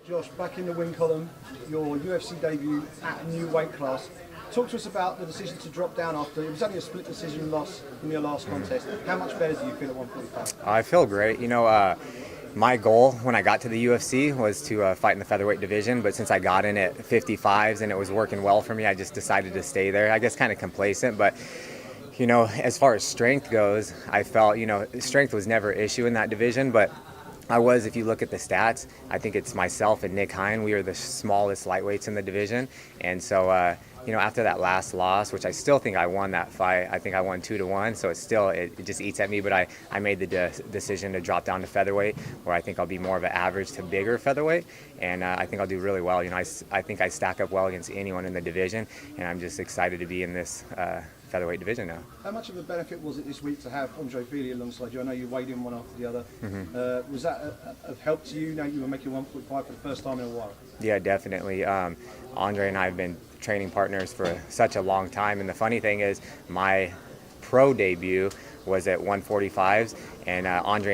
Josh, back in the win column, your UFC debut at a new weight class. Talk to us about the decision to drop down after, it was only a split decision loss in your last contest. How much better do you feel at 145? I feel great. My goal when I got to the UFC was to fight in the featherweight division, but since I got in at 55s and it was working well for me, I just decided to stay there. I guess kind of complacent, but as far as strength goes, I felt, strength was never an issue in that division, but if you look at the stats, I think it's myself and Nick Hine. We are the smallest lightweights in the division. And so, after that last loss, which I still think I won that fight, I think I won 2-1. So it just eats at me. But I made the decision to drop down to featherweight, where I think I'll be more of an average to bigger featherweight. And I think I'll do really well. I think I stack up well against anyone in the division. And I'm just excited to be in this featherweight division now. How much of a benefit was it this week to have Andre Fili alongside you? I know you weighed in one after the other. Was that a help to you now you were making 145 for the first time in a while? Yeah, definitely. Andre and I have been training partners for such a long time, and the funny thing is my pro debut was at 145s, and Andre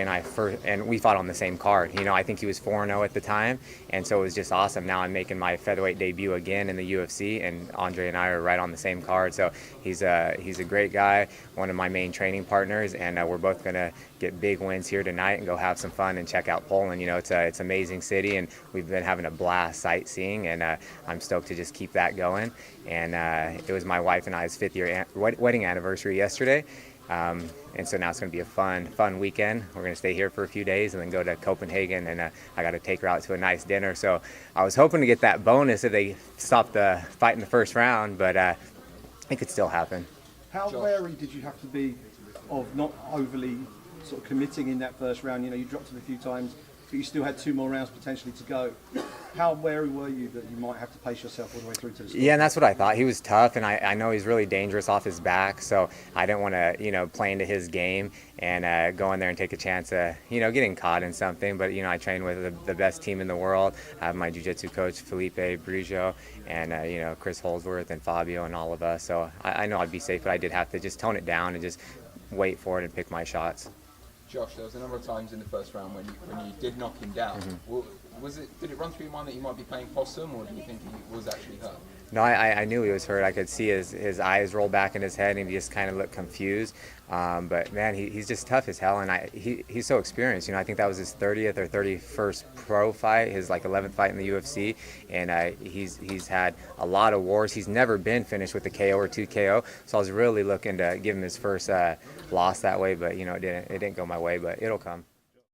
and we fought on the same card. I think he was 4-0 at the time, and so it was just awesome. Now I'm making my featherweight debut again in the UFC, and Andre and I are right on the same card. So he's a great guy, one of my main training partners, and we're both gonna get big wins here tonight and go have some fun and check out Poland. It's an amazing city, and we've been having a blast sightseeing, and I'm stoked to just keep that going. And it was my wife and I's 5th-year wedding anniversary yesterday. And so now it's going to be a fun weekend. We're going to stay here for a few days and then go to Copenhagen, and I got to take her out to a nice dinner. So I was hoping to get that bonus if they stopped the fight in the first round, but it could still happen. How wary did you have to be of not overly sort of committing in that first round? You dropped it a few times, but you still had 2 more rounds potentially to go. How wary were you that you might have to pace yourself all the way through to the score? Yeah, and that's what I thought. He was tough, and I know he's really dangerous off his back, so I didn't want to, play into his game and go in there and take a chance of, getting caught in something. But, I train with the best team in the world. I have my jiu-jitsu coach, Felipe Arantes, and, Chris Holdsworth and Fabio and all of us. So I know I'd be safe, but I did have to just tone it down and just wait for it and pick my shots. Josh, there was a number of times in the first round when you did knock him down. Did it run through your mind that you might be playing possum, or do you think he was actually hurt? No, I knew he was hurt. I could see his eyes roll back in his head, and he just kind of looked confused. But man, he's just tough as hell, and he's so experienced. I think that was his 30th or 31st pro fight, his 11th fight in the UFC, and he's had a lot of wars. He's never been finished with a KO or 2 KO, so I was really looking to give him his first loss that way, but it didn't go my way, but it'll come.